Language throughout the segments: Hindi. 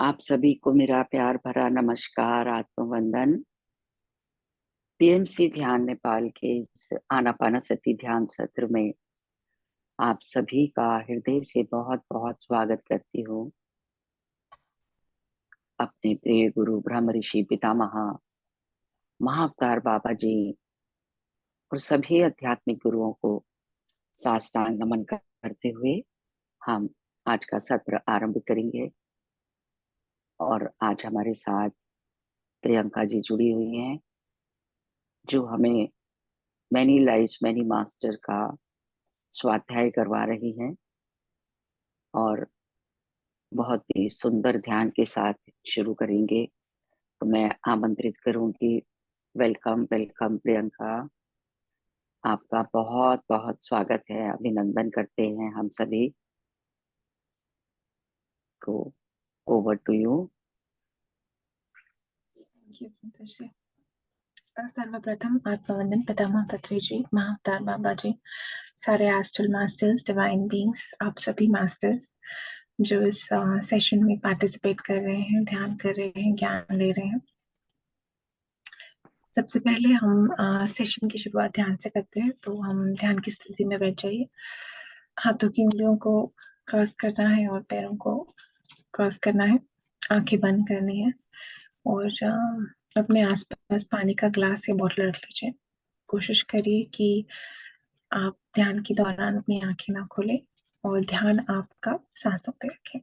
आप सभी को मेरा प्यार भरा नमस्कार, आत्मवंदन। पीएमसी ध्यान नेपाल के इस आनापानसती ध्यान सत्र में आप सभी का हृदय से बहुत बहुत स्वागत करती हूँ। अपने प्रिय गुरु ब्रह्म ऋषि पितामह महाअवतार बाबा जी और सभी आध्यात्मिक गुरुओं को साष्टांग नमन करते हुए हम आज का सत्र आरंभ करेंगे। और आज हमारे साथ प्रियंका जी जुड़ी हुई हैं, जो हमें मैनी लाइव्स मैनी मास्टर का स्वाध्याय करवा रही हैं और बहुत ही सुंदर ध्यान के साथ शुरू करेंगे। तो मैं आमंत्रित करूंगी। वेलकम वेलकम प्रियंका, आपका बहुत बहुत स्वागत है, अभिनंदन करते हैं हम सभी को। Over to you. सर्वप्रथम आत्मवंदन पितामह पृथ्वी जी, महाअवतार बाबा जी, सारे एस्ट्रल मास्टर्स, डिवाइन बीइंग्स, आप सभी मास्टर्स जो इस सेशन में पार्टिसिपेट कर रहे हैं, ध्यान कर रहे हैं, ज्ञान ले रहे हैं। सबसे पहले हम सेशन की शुरुआत ध्यान से करते हैं। तो हम ध्यान की स्थिति में बैठ जाइए। हाथों की उंगलियों को क्रॉस करना है और पैरों को क्रॉस करना है। आंखें बंद करनी है और अपने आसपास पानी का ग्लास या बॉटल रख लीजिए। कोशिश करिए कि आप ध्यान के दौरान अपनी आंखें ना खोलें और ध्यान आपका सांसों पे रखें।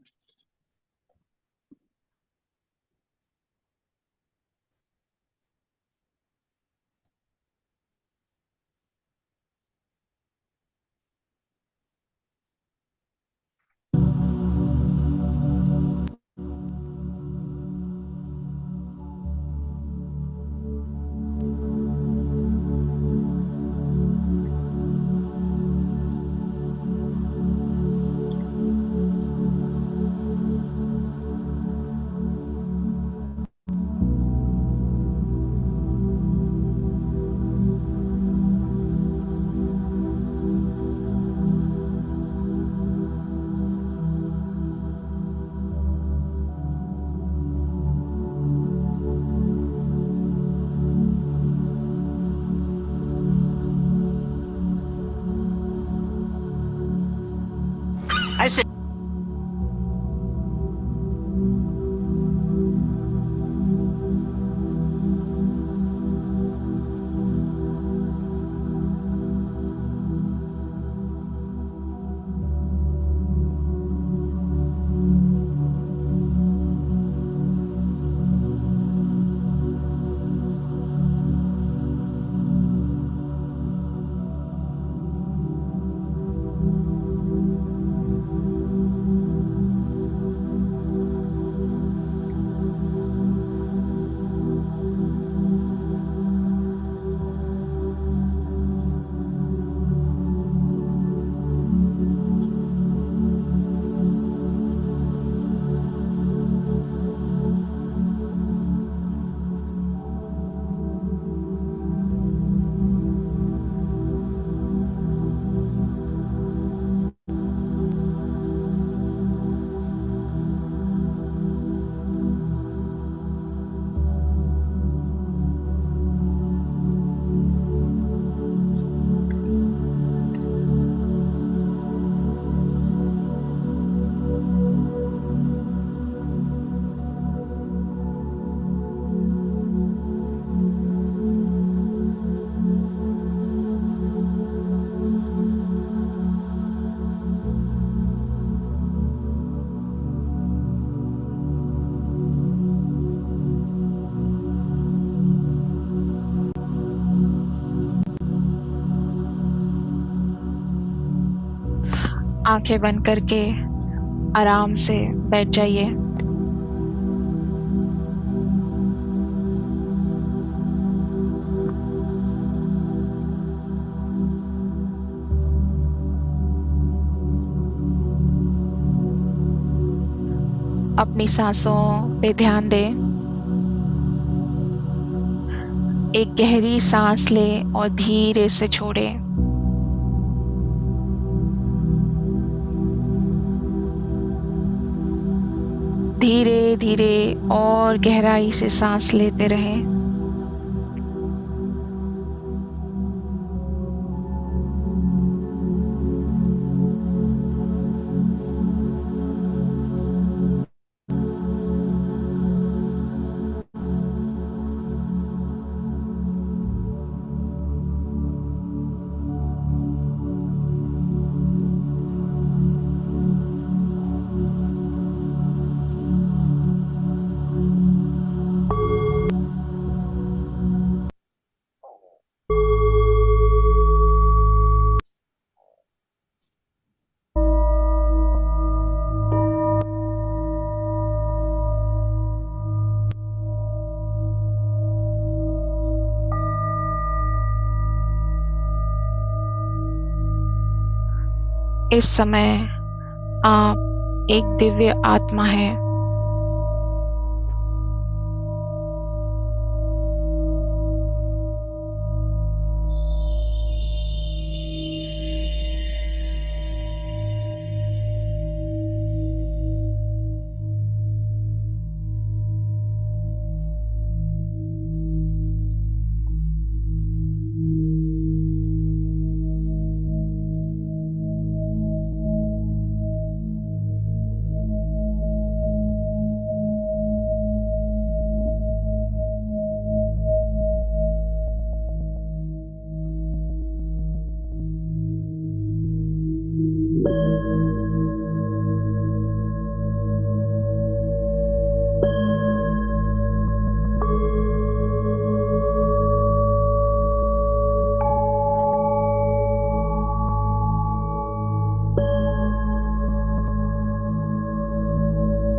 ऐसे आंखें बंद करके आराम से बैठ जाइए। अपनी सांसों पे ध्यान दें। एक गहरी सांस लें और धीरे से छोड़ें। धीरे धीरे और गहराई से सांस लेते रहें। इस समय आप एक दिव्य आत्मा हैं।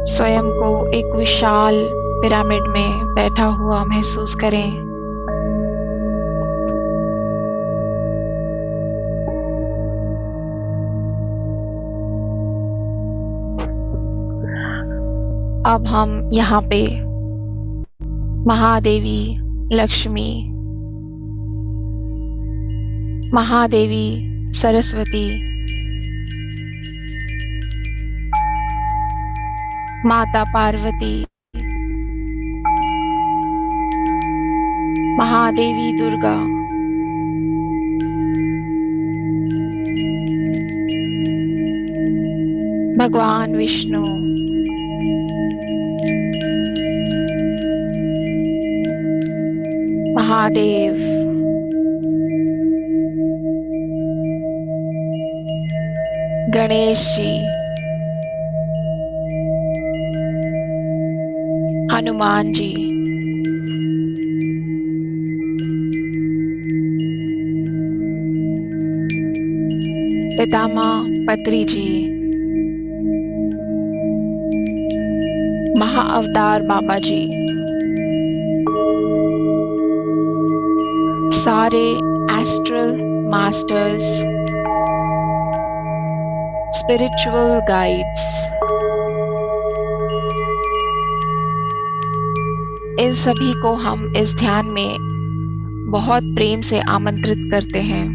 स्वयं को एक विशाल पिरामिड में बैठा हुआ महसूस करें। अब हम यहाँ पे महादेवी लक्ष्मी, महादेवी सरस्वती, माता पार्वती, महादेवी दुर्गा, भगवान विष्णु, महादेव, गणेश जी, हनुमान जी, पितामह पत्री जी, महाअवतार बाबा जी, सारे एस्ट्रल मास्टर्स, स्पिरिचुअल गाइड्स, इन सभी को हम इस ध्यान में बहुत प्रेम से आमंत्रित करते हैं।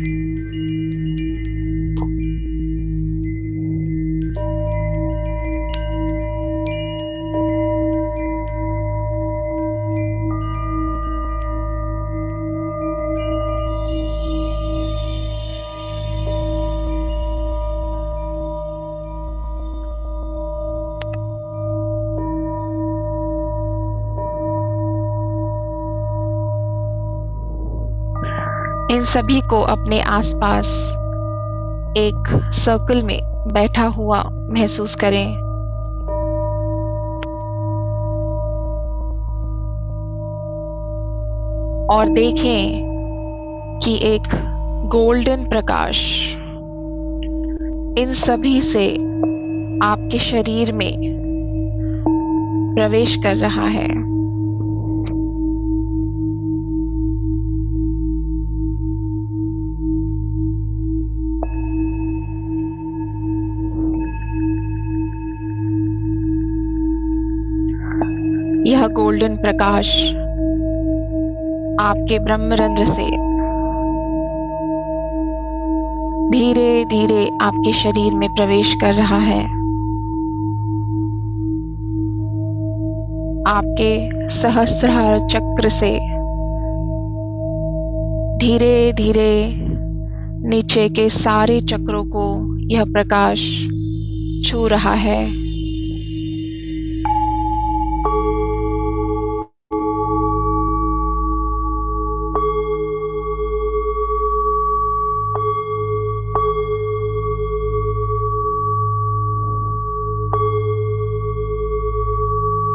इन सभी को अपने आसपास एक सर्कल में बैठा हुआ महसूस करें। और देखें कि एक गोल्डन प्रकाश इन सभी से आपके शरीर में प्रवेश कर रहा है। यह गोल्डन प्रकाश आपके ब्रह्मरंध्र से धीरे धीरे आपके शरीर में प्रवेश कर रहा है। आपके सहस्रार चक्र से धीरे धीरे नीचे के सारे चक्रों को यह प्रकाश छू रहा है।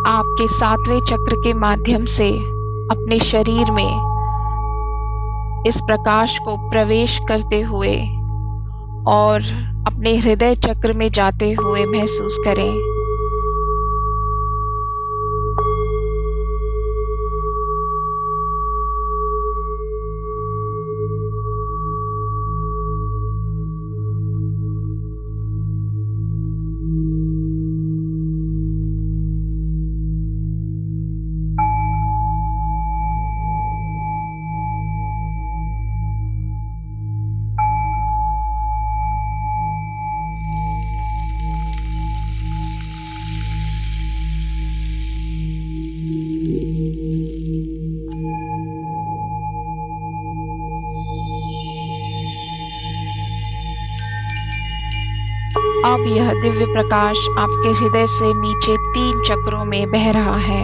आपके सातवें चक्र के माध्यम से अपने शरीर में इस प्रकाश को प्रवेश करते हुए और अपने हृदय चक्र में जाते हुए महसूस करें। अब यह दिव्य प्रकाश आपके हृदय से नीचे 3 चक्रों में बह रहा है।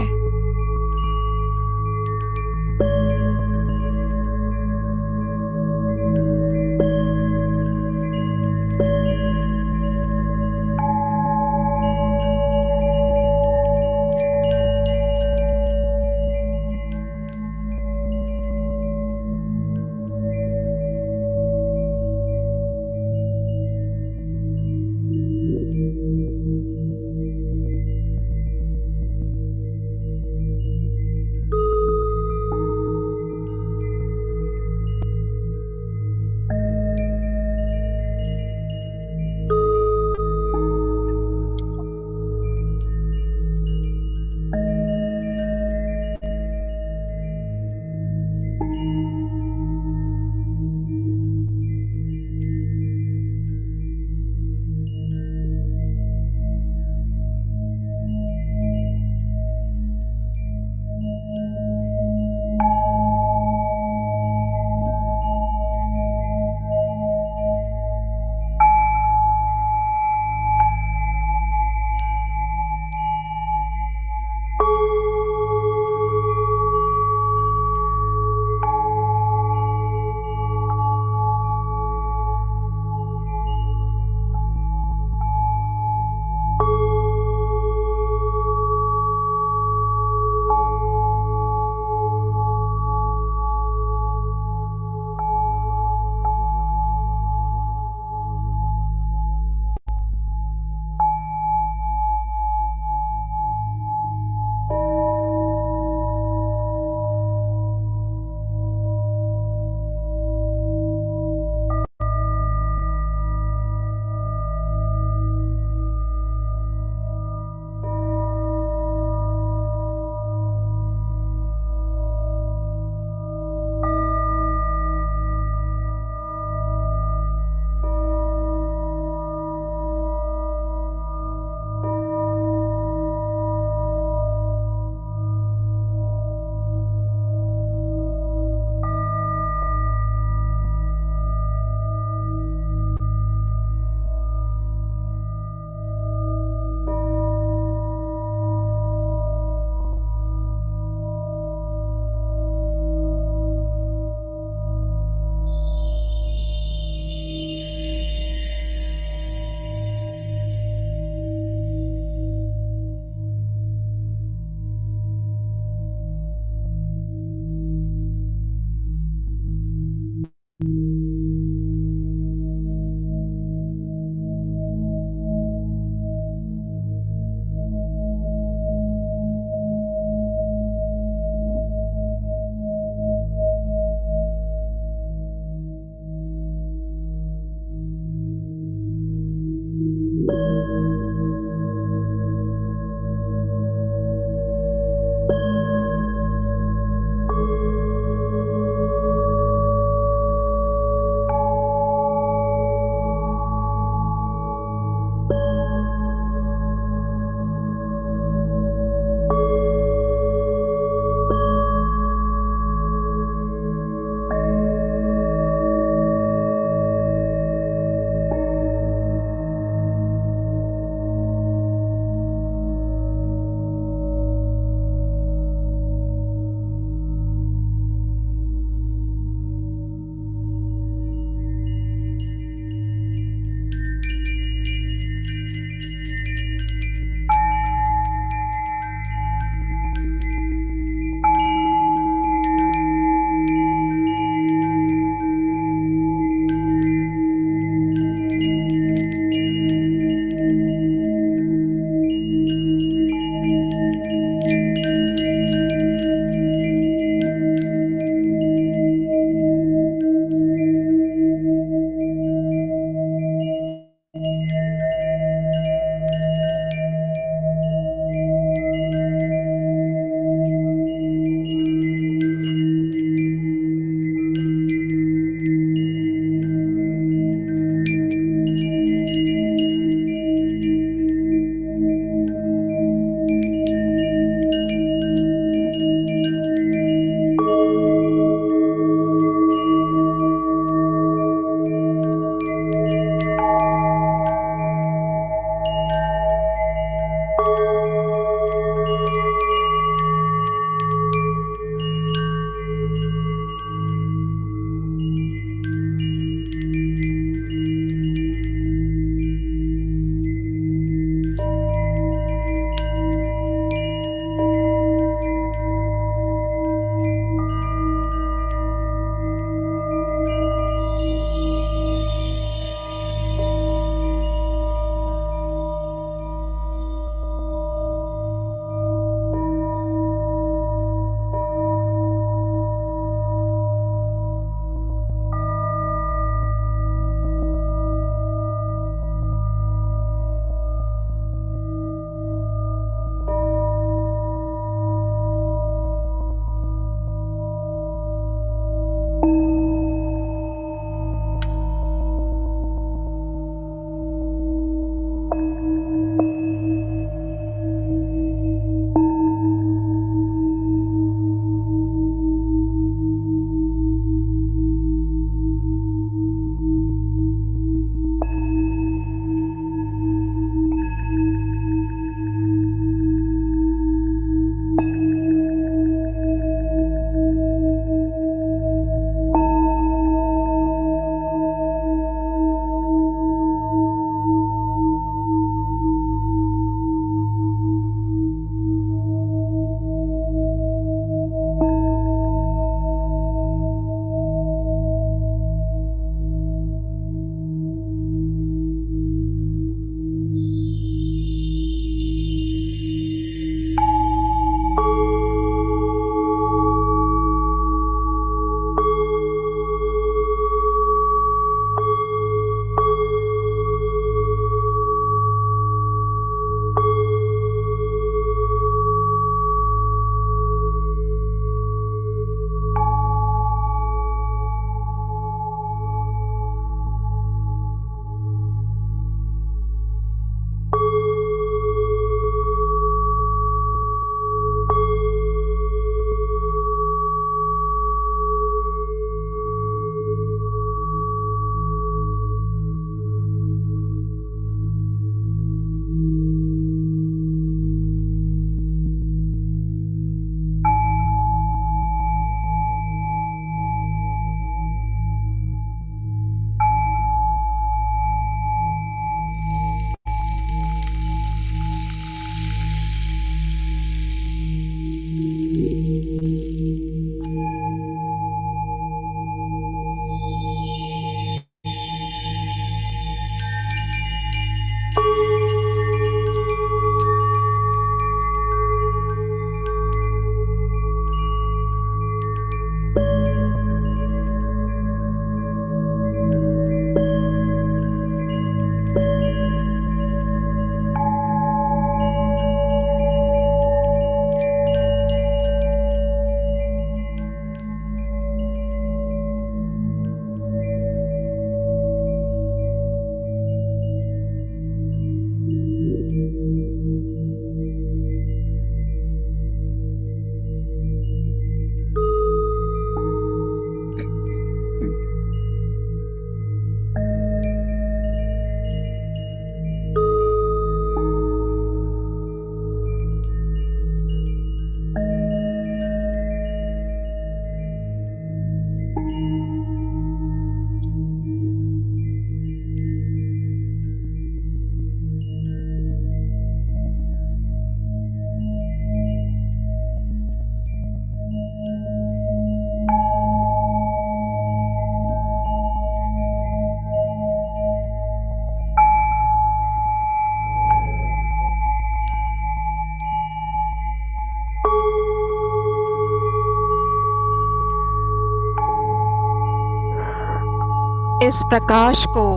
इस प्रकाश को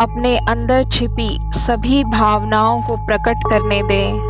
अपने अंदर छिपी सभी भावनाओं को प्रकट करने दें।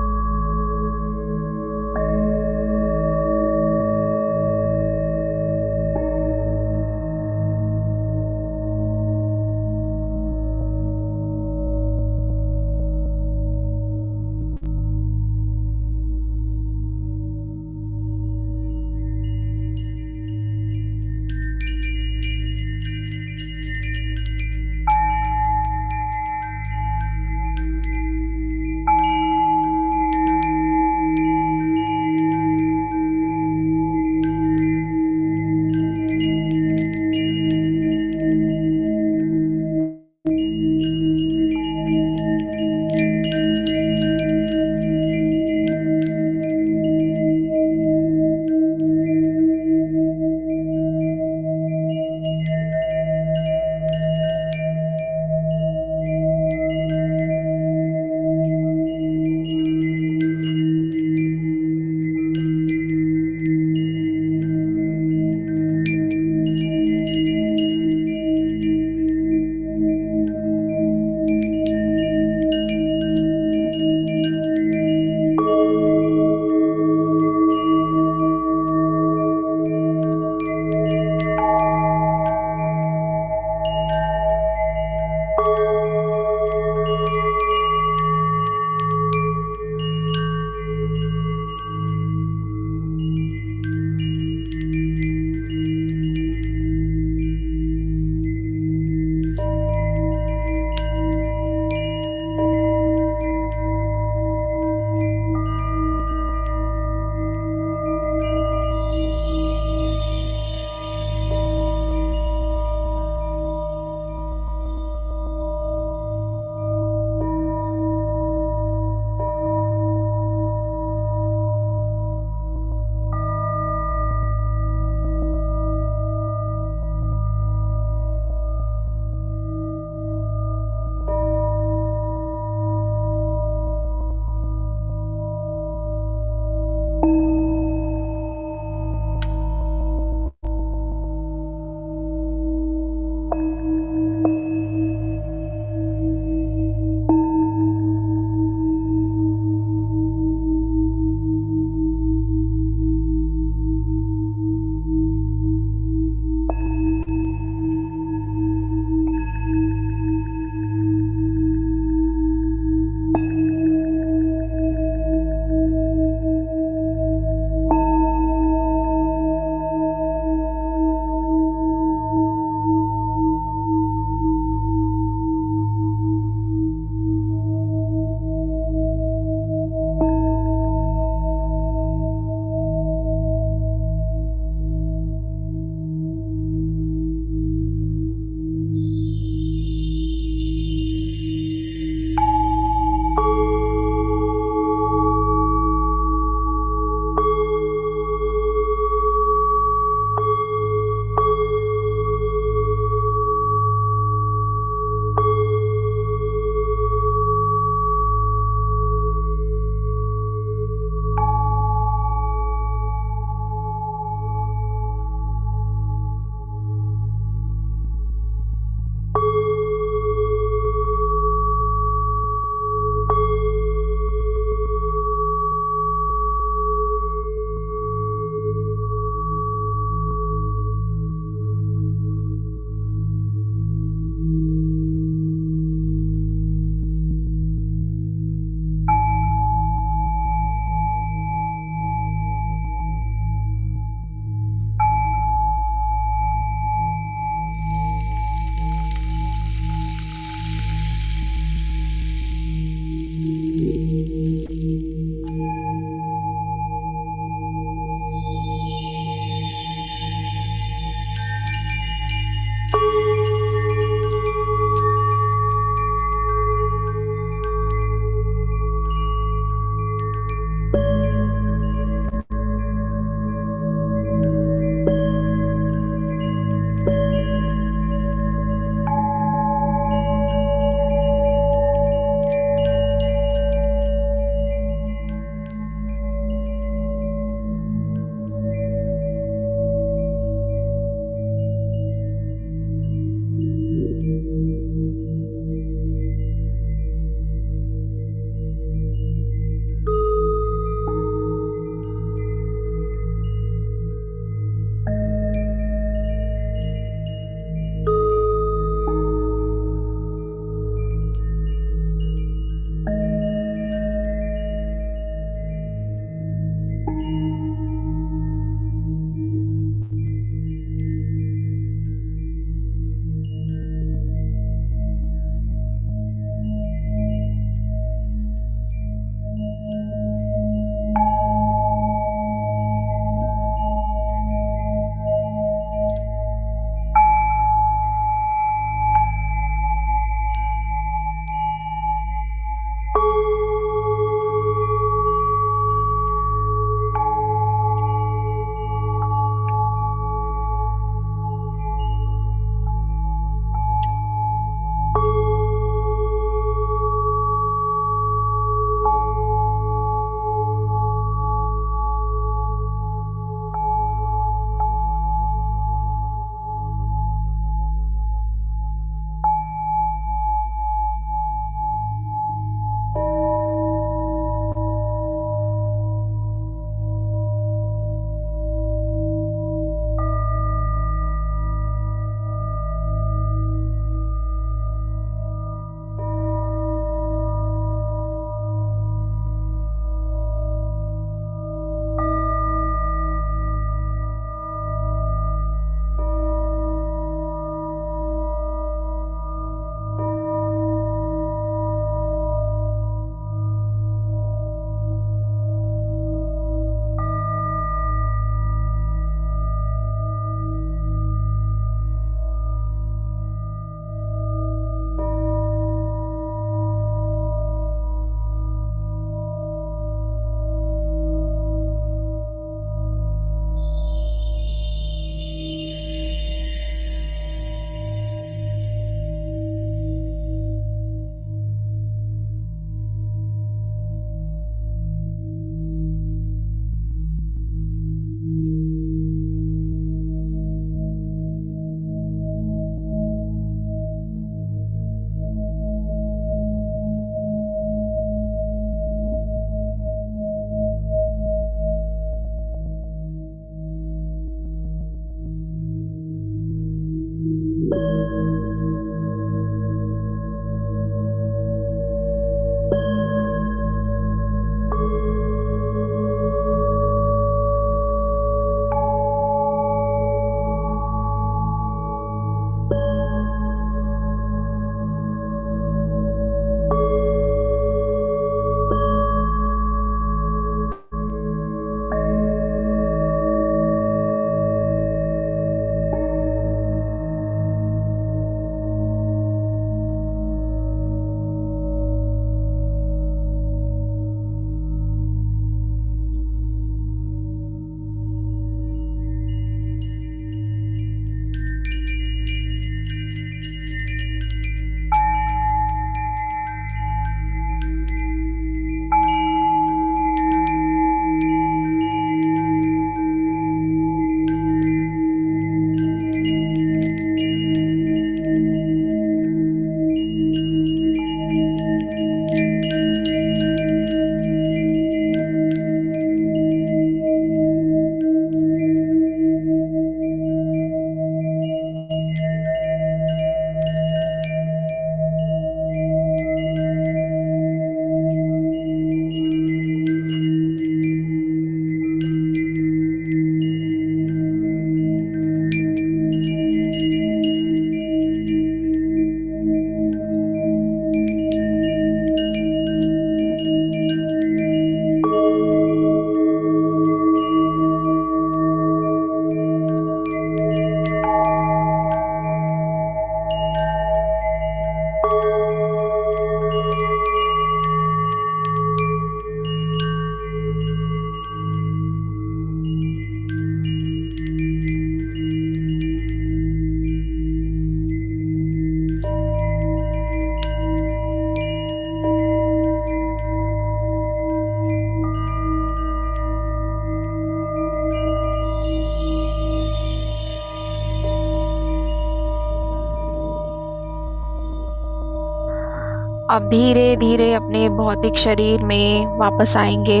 अब धीरे धीरे अपने भौतिक शरीर में वापस आएंगे।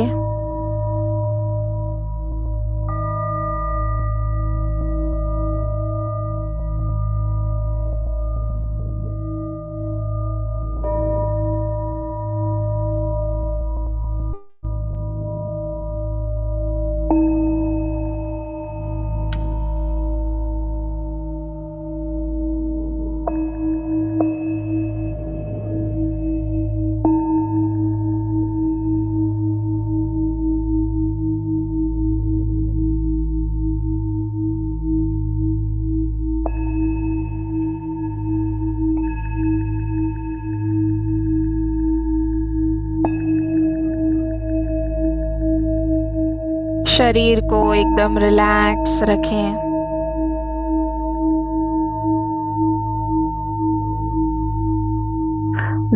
शरीर को एकदम रिलैक्स रखें।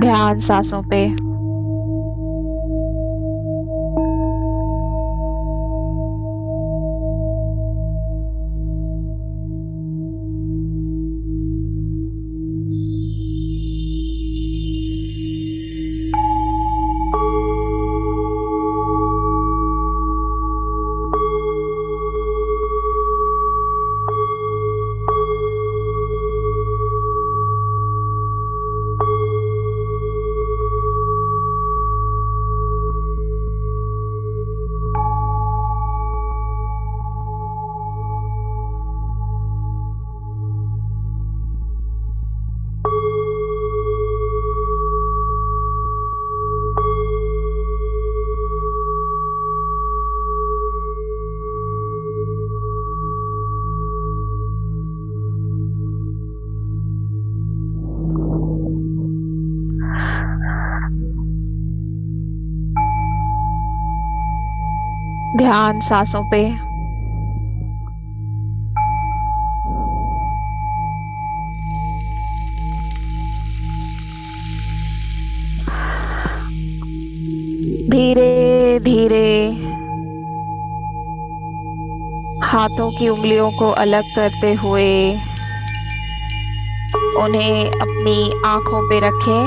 ध्यान सांसों पे। ध्यान सांसों पे। धीरे धीरे हाथों की उंगलियों को अलग करते हुए उन्हें अपनी आंखों पे रखें।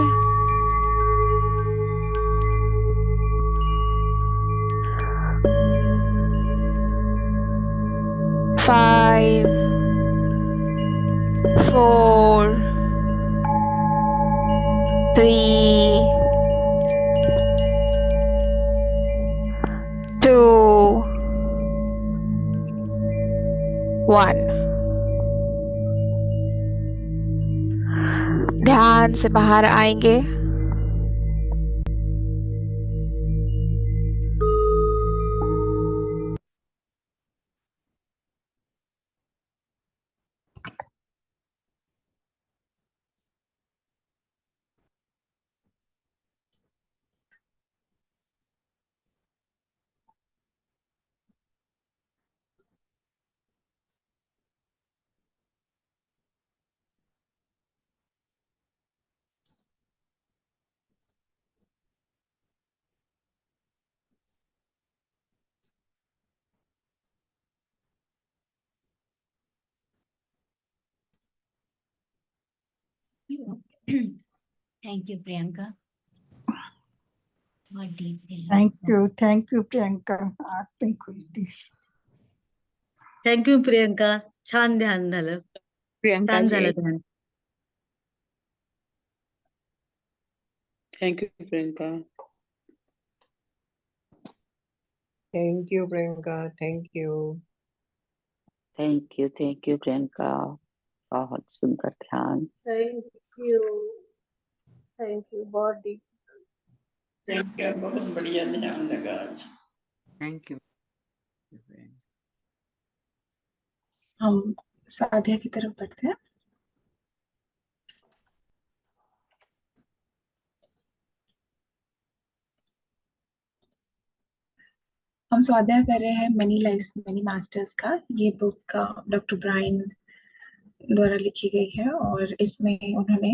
5, 4, 3, 2, 1। ध्यान से बाहर आएंगे। Thank you, Priyanka. What detail. Thank you, Priyanka. Thank you. Thank you, Priyanka. छान ध्यान झालं. प्रियंका छान जी. झालं ध्यान. Thank you, Priyanka. Thank you, Priyanka. Thank you. Thank you Priyanka, बहुत सुंदर ध्यान। थैंक यू बहुत प्रियंका बहुत बढ़िया ध्यान लगा आज. Thank you. हम स्वाध्याय की तरफ बढ़ते हैं। हम स्वाध्याय कर रहे हैं मेनी लाइव्स मेनी मास्टर्स का। ये बुक डॉक्टर ब्रायन द्वारा लिखी गई है और इसमें उन्होंने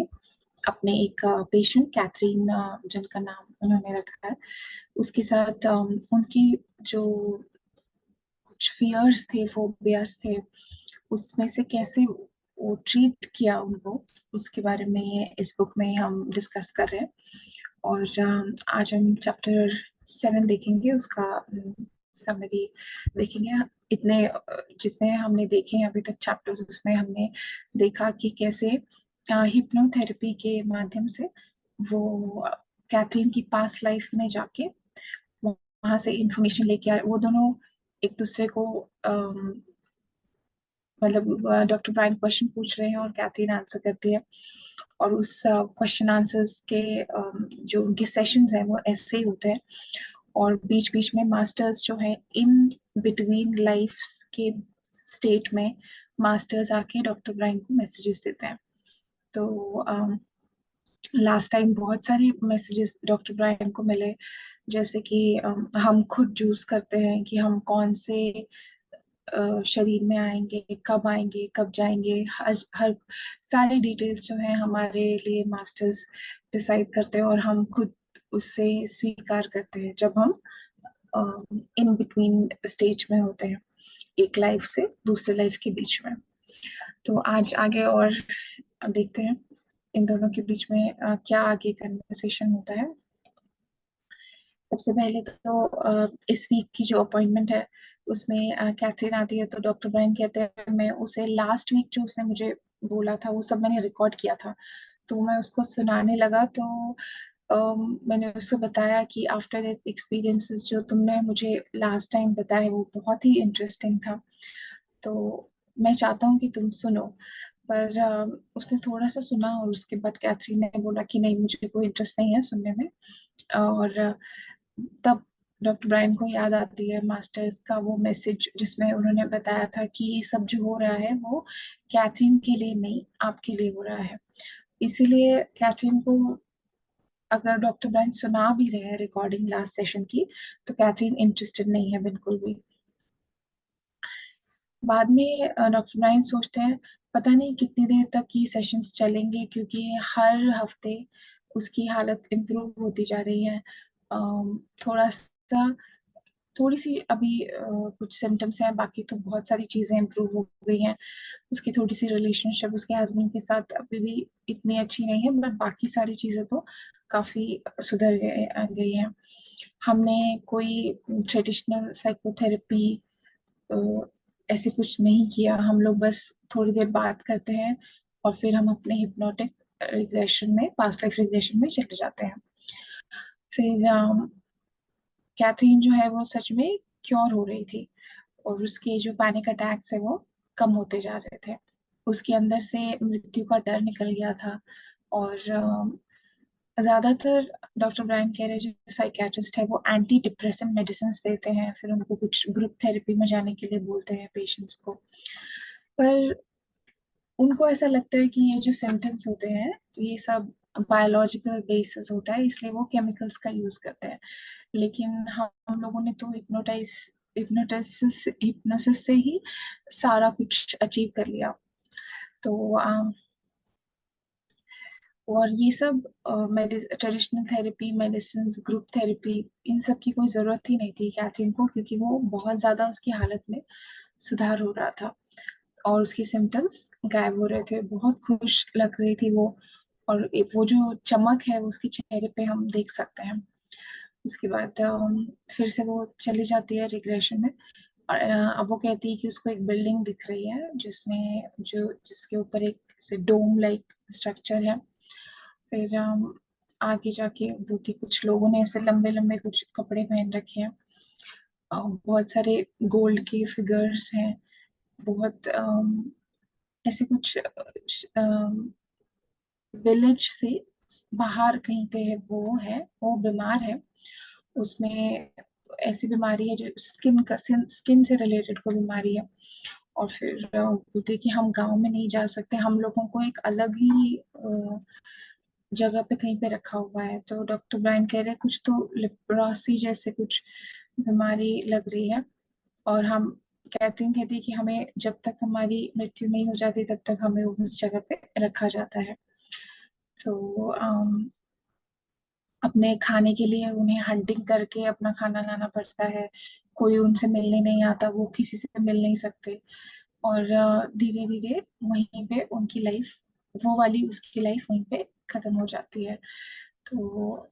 अपने एक पेशेंट कैथरीन, जिनका नाम उन्होंने रखा है, उसके साथ उनकी जो कुछ फियर्स थे, फोबियास थे, उसमें से कैसे वो ट्रीट किया उनको, उसके बारे में इस बुक में हम डिस्कस कर रहे हैं। और आज हम चैप्टर 7 देखेंगे, उसका समरी देखेंगे। इतने जितने हमने देखे हैं अभी तक चैप्टर्स, उसमें हमने देखा कि कैसे हिप्नोथेरेपी के माध्यम से वो कैथरीन की पास्ट लाइफ में जाके वहां से इंफॉर्मेशन लेके आ, वो दोनों एक दूसरे को मतलब डॉक्टर ब्रायन क्वेश्चन पूछ रहे हैं और कैथरीन आंसर करती है, और उस क्वेश्चन आंसर्स के जो उनके सेशंस हैं वो ऐसे ही होते हैं। और बीच बीच में मास्टर्स जो है इन बिटवीन लाइफ्स के स्टेट में मास्टर्स आके डॉक्टर ब्रायन को मैसेजेस देते हैं। तो लास्ट टाइम बहुत सारे मैसेजेस डॉक्टर ब्रायन को मिले, जैसे कि हम खुद चूज करते हैं कि हम कौन से शरीर में आएंगे, कब जाएंगे, हर हर सारी डिटेल्स जो है हमारे लिए मास्टर्स डिसाइड करते हैं, और हम खुद उससे स्वीकार करते हैं जब हम इन बिटवीन स्टेज में होते हैं, एक लाइफ से दूसरे लाइफ के बीच में। तो आज आगे और देखते हैं इन दोनों के बीच में क्या आगे कन्वर्सेशन होता है। सबसे पहले तो इस वीक की जो अपॉइंटमेंट है उसमें कैथरीन आती है, तो डॉक्टर ब्रायन कहते हैं मैं उसे लास्ट वीक जो उसने मुझे बोला था वो सब मैंने रिकॉर्ड किया था। तो मैं उसको सुनाने लगा, तो मैंने उसको बताया कि आफ्टर दैट एक्सपीरियंसेस जो तुमने मुझे लास्ट टाइम बताया वो बहुत ही इंटरेस्टिंग था, तो मैं चाहता हूँ कि तुम सुनो। पर उसने थोड़ा सा सुना और उसके बाद कैथरीन ने बोला कि नहीं, मुझे कोई इंटरेस्ट नहीं है सुनने में। और तब डॉक्टर ब्रायन को याद आती है मास्टर्स का वो मैसेज जिसमें उन्होंने बताया था कि ये सब जो हो रहा है वो कैथरीन के लिए नहीं, आपके लिए हो रहा है। इसीलिए कैथरीन को अगर डॉक्टर ब्रायन सुना भी रहे हैं रिकॉर्डिंग लास्ट सेशन की, तो कैथरीन इंटरेस्टेड नहीं है बिल्कुल भी। बाद में डॉक्टर ब्रायन सोचते हैं पता नहीं कितनी देर तक ये सेशंस चलेंगे, क्योंकि हर हफ्ते उसकी हालत इम्प्रूव होती जा रही है। थोड़ा सा थोड़ी सी अभी कुछ सिम्टम्स हैं, बाकी तो बहुत सारी चीजें इम्प्रूव हो गई हैं। उसकी थोड़ी सी रिलेशनशिप उसके हस्बैंड के साथ अभी भी इतनी अच्छी नहीं है, बट बाकी सारी चीजें तो काफी सुधर गई हैं। हमने कोई ट्रेडिशनल साइकोथेरेपी ऐसे कुछ नहीं किया, हम लोग बस थोड़ी देर बात करते हैं और फिर हम अपने हिप्नोटिक रिग्रेशन में, पास्ट लाइफ रिग्रेशन में चले जाते हैं। फिर कैथरीन जो है वो सच में क्योर हो रही थी, और उसके जो पैनिक अटैक्स है वो कम होते जा रहे थे। उसके अंदर से मृत्यु का डर निकल गया था। और ज्यादातर डॉक्टर ब्रायन कह रहे जो साइकियाट्रिस्ट है वो एंटी डिप्रेसेंट मेडिसिन देते हैं, फिर उनको कुछ ग्रुप थेरेपी में जाने के लिए बोलते हैं पेशेंट्स को। पर उनको ऐसा लगता है कि ये जो सिम्टम्स होते हैं ये सब बायोलॉजिकल बेसिस होता है, इसलिए वो केमिकल्स का यूज करते हैं। लेकिन हम लोगों ने तो हिप्नोसिस से ही सारा कुछ अचीव कर लिया। तो और ये सब traditional therapy, medicine, group therapy, इन सब की कोई जरूरत ही नहीं थी कैथरीन को, क्योंकि वो बहुत ज्यादा उसकी हालत में सुधार हो रहा था और उसकी सिम्टम्स गायब हो रहे थे, बहुत खुश लग रही थी वो। और वो जो चमक है वो उसके चेहरे पे हम देख सकते हैं। उसके बाद फिर से वो चली जाती है रिग्रेशन में, और अब वो कहती है कि उसको एक बिल्डिंग दिख रही है जिसके ऊपर एक डोम लाइक स्ट्रक्चर है। फिर आगे जाके बोलती कुछ लोगों ने ऐसे लंबे लंबे कुछ कपड़े पहन रखे हैं, बहुत सारे गोल्ड के फिगर्स हैं, बहुत ऐसे कुछ विलेज से बाहर कहीं पे है, वो बीमार है। उसमें ऐसी बीमारी है जो स्किन से रिलेटेड कोई बीमारी है। और फिर बोलते कि हम गांव में नहीं जा सकते, हम लोगों को एक अलग ही जगह पे कहीं पे रखा हुआ है। तो डॉक्टर ब्रायन कह रहे हैं कुछ तो लिप्रोसी जैसे कुछ बीमारी लग रही है, और हम कहती कि हमें जब तक हमारी मृत्यु नहीं हो जाती तब तक हमें उस जगह पे रखा जाता है। तो अपने खाने के लिए उन्हें हंटिंग करके अपना खाना लाना पड़ता है, कोई उनसे मिलने नहीं आता, वो किसी से मिल नहीं सकते। और धीरे धीरे वहीं पे उनकी लाइफ, वो वाली उसकी लाइफ वहीं पे खत्म हो जाती है। तो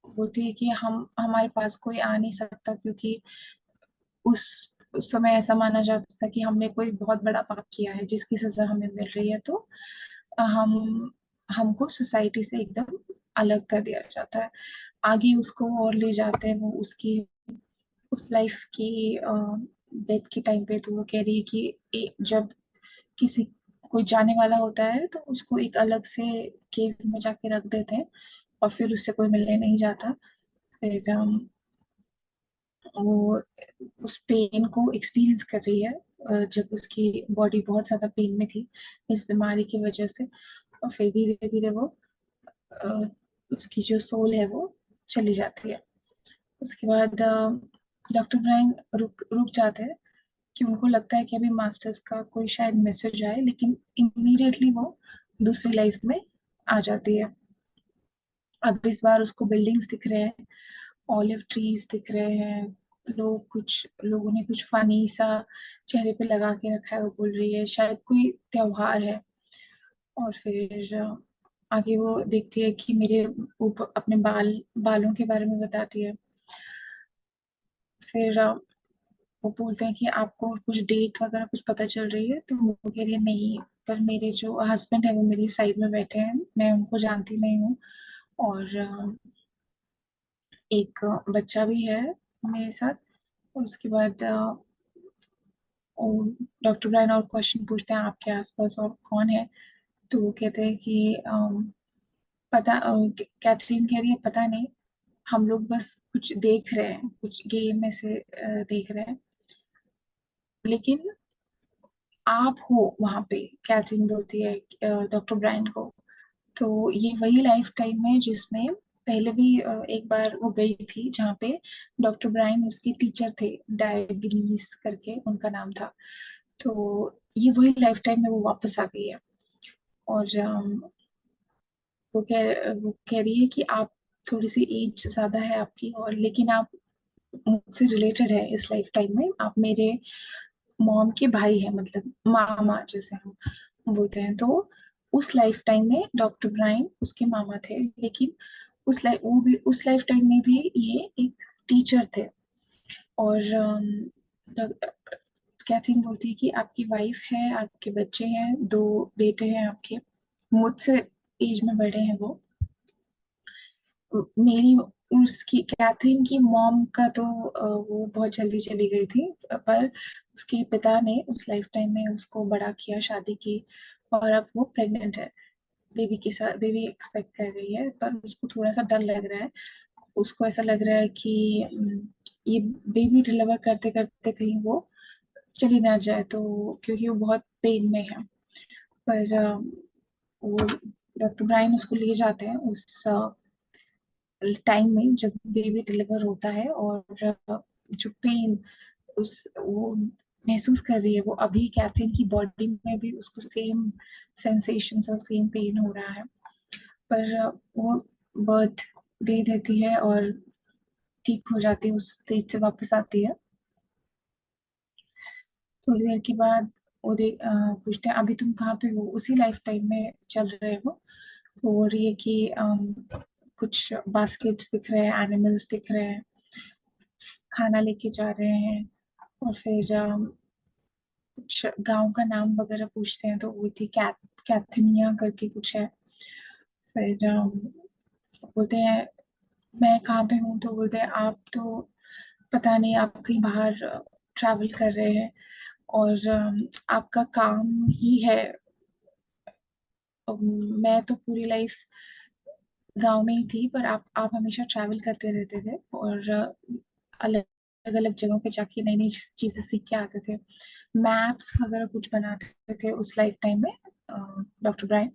बोलती है कि हम हमारे पास कोई आ नहीं सकता, क्योंकि उस उस समय ऐसा माना जाता था कि हमने कोई बहुत बड़ा पाप किया है जिसकी सजा हमें मिल रही है, तो हम हमको सोसाइटी से एकदम अलग कर दिया जाता है। आगे उसको और ले जाते हैं, वो उसकी उस लाइफ की डेथ के टाइम पे। तो वो कह रही है कि जब किसी कोई जाने वाला होता है तो उसको एक अलग से केव में जाके रख देते हैं और फिर उससे कोई मिलने नहीं जाता। फिर वो उस पेन को एक्सपीरियंस कर रही है, जब उसकी बॉडी बहुत ज्यादा पेन में थी इस बीमारी की वजह से। और फिर धीरे धीरे वो अ, उसकी जो सोल है वो चली जाती है। उसके बाद डॉक्टर ब्रायन रुक रुक जाते हैं कि उनको लगता है कि अभी मास्टर्स का कोई शायद मैसेज आए, लेकिन इमीडिएटली वो दूसरी लाइफ में आ जाती है। अब इस बार उसको बिल्डिंग्स दिख रहे हैं, ऑलिव ट्रीज दिख रहे हैं, लोगों ने कुछ फनी सा चेहरे पे लगा के रखा है, वो बोल रही है शायद कोई त्योहार है। और फिर आगे वो देखती है कि मेरे ऊपर अपने बालों के बारे में बताती है। फिर वो बोलते हैं कि आपको कुछ डेट वगैरह कुछ पता चल रही है, तो वो कह रही है नहीं, पर मेरे जो हस्बैंड है वो मेरी साइड में बैठे हैं, मैं उनको जानती नहीं हूँ। और एक बच्चा भी है मेरे साथ। और उसके बाद डॉक्टर ब्रायन और क्वेश्चन पूछते हैं आपके आसपास और कौन है। तो वो कहते हैं कि कैथरीन कह रही है पता नहीं, हम लोग बस कुछ देख रहे हैं, कुछ गेम में से देख रहे हैं, लेकिन आप हो वहां पे। कैथरीन बोलती है डॉक्टर ब्रायन को। तो ये वही लाइफ टाइम है जिसमें पहले भी एक बार वो गई थी, जहाँ पे डॉक्टर ब्रायन उसके टीचर थे, डायगनीस करके उनका नाम था। तो ये वही लाइफ टाइम में वो वापस आ गई है। और वो कह रही है कि आप थोड़ी सी एज ज्यादा है आपकी, और लेकिन आप मुझसे रिलेटेड है इस लाइफ टाइम में, आप मेरे मॉम के भाई है, मतलब मामा जैसे हम बोलते हैं। तो उस लाइफ टाइम में डॉक्टर ब्रायन उसके मामा थे, लेकिन उस लाइफ टाइम में भी ये एक टीचर थे। और कैथरीन बोलती है कि आपकी वाइफ है, आपके बच्चे हैं, दो बेटे हैं आपके, मुझसे एज में बड़े हैं वो। मेरी उसकी कैथरीन की मॉम का तो वो बहुत जल्दी चली गई थी, पर उसके पिता ने उस लाइफ टाइम में उसको बड़ा किया, शादी की, और अब वो प्रेग्नेंट है, बेबी के साथ बेबी एक्सपेक्ट कर रही है। पर उसको थोड़ा सा डर लग रहा है। उसको ऐसा लग रहा है कि ये बेबी डिलीवर करते करते कहीं वो चली ना जाए, तो क्योंकि वो बहुत पेन में है। पर वो डॉक्टर ब्रायन उसको ले जाते हैं उस टाइम में जब बेबी डिलीवर होता है। और जो पेन उस वो महसूस कर रही है, वो अभी कैथरीन की बॉडी में भी उसको सेम सेंसेशंस और सेम पेन हो रहा है। पर वो बर्थ दे देती है और ठीक हो जाती है, उस स्टेज से वापस आती है। थोड़ी देर के बाद पूछते हैं अभी तुम कहाँ पे हो, उसी लाइफ टाइम में चल रहे हो। तो वो रही है कि कुछ बास्केट्स दिख रहे हैं, एनिमल्स दिख रहे हैं, खाना लेके जा रहे हैं। और फिर कुछ गांव का नाम वगैरह पूछते हैं, तो वो थी कैथनिया करके कुछ है। फिर बोलते हैं मैं कहाँ पे हूँ, तो बोलते हैं आप तो पता नहीं, आप कहीं बाहर ट्रैवल कर रहे हैं, और आपका काम ही है। मैं तो पूरी लाइफ गांव में ही थी, पर आप हमेशा ट्रैवल करते रहते थे और अलग अलग जगहों पे जाके नई नई चीजें सीख के आते थे। मैप्स वगैरह कुछ बनाते थे उस लाइफ टाइम में डॉक्टर ब्रायन।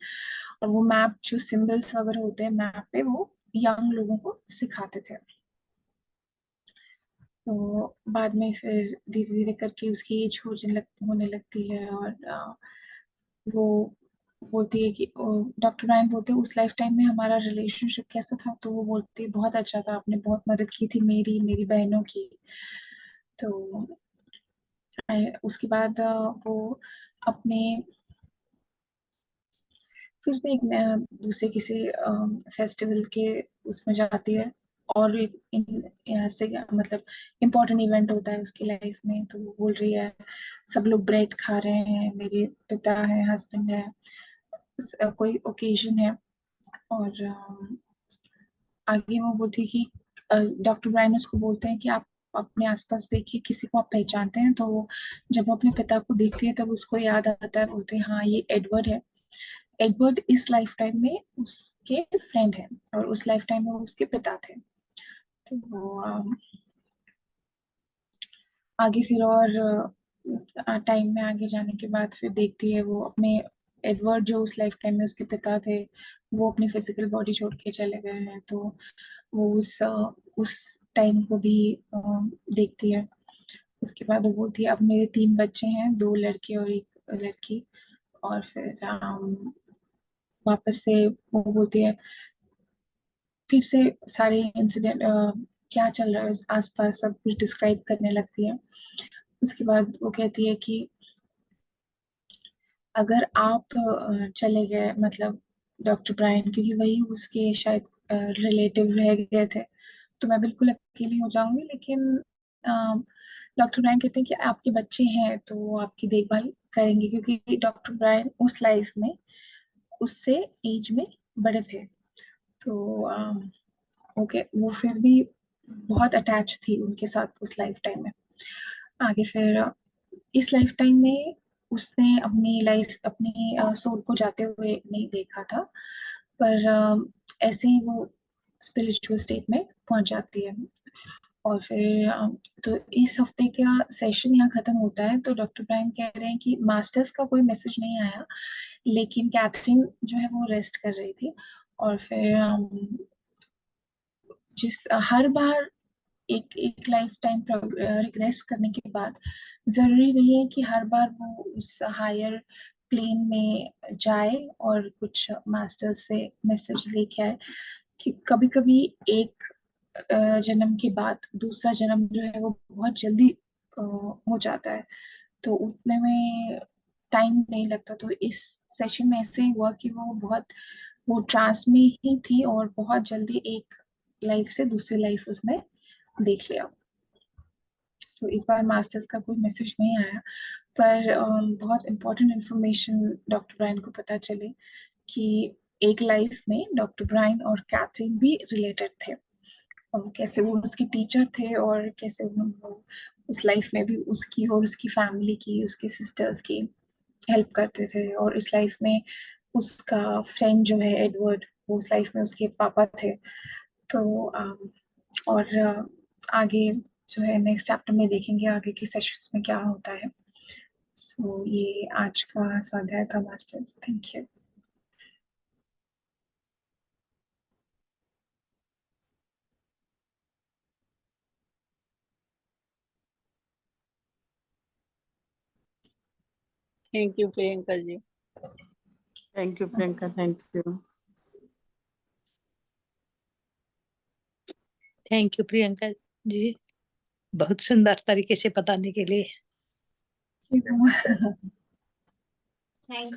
और वो मैप जो सिंबल्स वगैरह होते हैं मैप पे, वो यंग लोगों को सिखाते थे। तो बाद में फिर धीरे धीरे करके उसकी एज होने लगती है। और वो बोलती है कि डॉक्टर ब्रायन बोलते हैं उस लाइफ टाइम में हमारा रिलेशनशिप कैसा था, तो वो बोलती है बहुत अच्छा था, आपने बहुत मदद की थी मेरी मेरी बहनों की। तो उसके बाद वो अपने फिर से एक दूसरे किसी फेस्टिवल के उसमें जाती है, और यहाँ से मतलब इम्पोर्टेंट इवेंट होता है उसकी लाइफ में, तो वो बोल रही है सब लोग ब्रेड खा रहे हैं, मेरे पिता है, हस्बैंड है, कोई ओकेजन है। और आगे वो बोलती है कि डॉक्टर ब्रायन उसको बोलते हैं कि आप अपने आसपास देखिए, किसी को आप पहचानते हैं? तो जब वो अपने पिता को देखती है तब उसको याद आता है, बोलते हैं हाँ ये एडवर्ड है। एडवर्ड इस लाइफ टाइम में उसके फ्रेंड है, और उस लाइफ टाइम में वो उसके पिता थे। तो वो आगे फिर और टाइम में आगे जाने के बाद फिर देखती है वो अपने एडवर्ड जो उस लाइफ टाइम में उसके पिता थे, वो अपनी फिजिकल बॉडी छोड़ के चले गए हैं। तो वो उस टाइम को भी देखती है। उसके बाद वो बोलती है अब मेरे 3 बच्चे हैं, 2 लड़के और 1 लड़की। और फिर वापस से वो बोलती है, फिर से सारे इंसिडेंट क्या चल रहा है आसपास सब कुछ डिस्क्राइब करने लगती है। उसके बाद वो कहती है कि अगर आप चले गए, मतलब डॉक्टर ब्रायन, क्योंकि वही उसके शायद रिलेटिव रह गए थे, तो मैं बिल्कुल अकेली हो जाऊंगी। लेकिन डॉक्टर ब्रायन कहते हैं कि आपके बच्चे हैं तो वो आपकी देखभाल करेंगे, क्योंकि डॉक्टर ब्रायन उस लाइफ में उससे एज में बड़े थे। तो ओके, वो फिर भी बहुत अटैच थी उनके साथ उस लाइफ टाइम में। आगे फिर इस लाइफ टाइम में उसने अपनी लाइफ अपनी सोल को जाते हुए नहीं देखा था, पर ऐसे ही वो स्पिरिचुअल स्टेट में पहुंच जाती है। और फिर तो इस हफ्ते का सेशन यहाँ खत्म होता है। तो डॉक्टर ब्रायन कह रहे हैं कि मास्टर्स का कोई मैसेज नहीं आया, लेकिन कैथरीन जो है वो रेस्ट कर रही थी। और फिर जिस हर बार एक एक लाइफ टाइम रिग्रेस करने के बाद जरूरी नहीं है कि हर बार वो उस हायर प्लेन में जाए और कुछ मास्टर से मैसेज लेके आए। कि कभी कभी एक जन्म के बाद दूसरा जन्म जो है वो बहुत जल्दी हो जाता है, तो उतने में टाइम नहीं लगता। तो इस सेशन में ऐसे हुआ कि वो ट्रांस में ही थी और बहुत जल्दी एक लाइफ से दूसरी लाइफ उसने देख लिया। तो इस बार मास्टर्स का कोई मैसेज नहीं आया, पर बहुत इम्पोर्टेंट इंफॉर्मेशन डॉक्टर ब्रायन को पता चली कि एक लाइफ में डॉक्टर ब्रायन और कैथरीन भी रिलेटेड थे, और कैसे वो उसके टीचर थे, और कैसे वो उस लाइफ में भी उसकी और उसकी फैमिली की, उसकी सिस्टर्स की हेल्प करते थे। और इस लाइफ में उसका फ्रेंड जो है एडवर्ड, वो उस लाइफ में उसके पापा थे। तो और आगे जो है नेक्स्ट चैप्टर में देखेंगे आगे के सेशंस में क्या होता है। सो ये आज का स्वाध्याय था masters. Thank you. Thank you Priyanka ji. Thank you Priyanka, thank you. Thank you Priyanka ji, बहुत सुंदर तरीके से बताने के लिए। Thank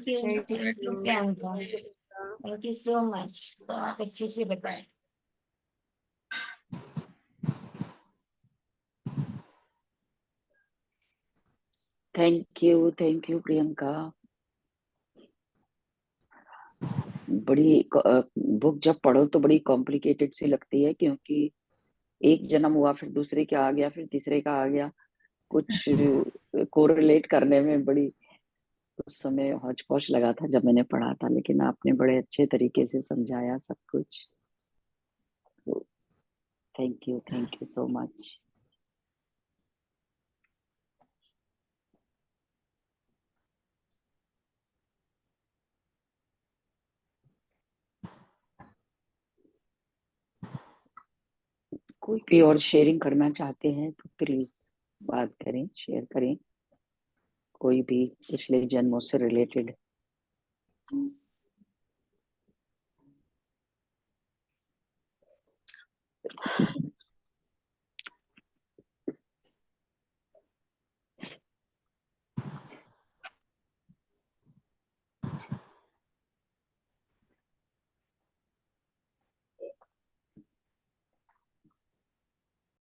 you Priyanka, thank you so much, आप अच्छे से बताएं। Thank you Priyanka. बड़ी बुक जब पढ़ो तो बड़ी कॉम्प्लिकेटेड सी लगती है, क्योंकि एक जन्म हुआ, फिर दूसरे का आ गया, फिर तीसरे का आ गया, कुछ कोरिलेट करने में बड़ी उस समय हौच पौच लगा था जब मैंने पढ़ा था। लेकिन आपने बड़े अच्छे तरीके से समझाया सब कुछ। Thank you so much. कोई भी और शेयरिंग करना चाहते हैं तो प्लीज बात करें, शेयर करें, कोई भी पिछले जन्मों से रिलेटेड।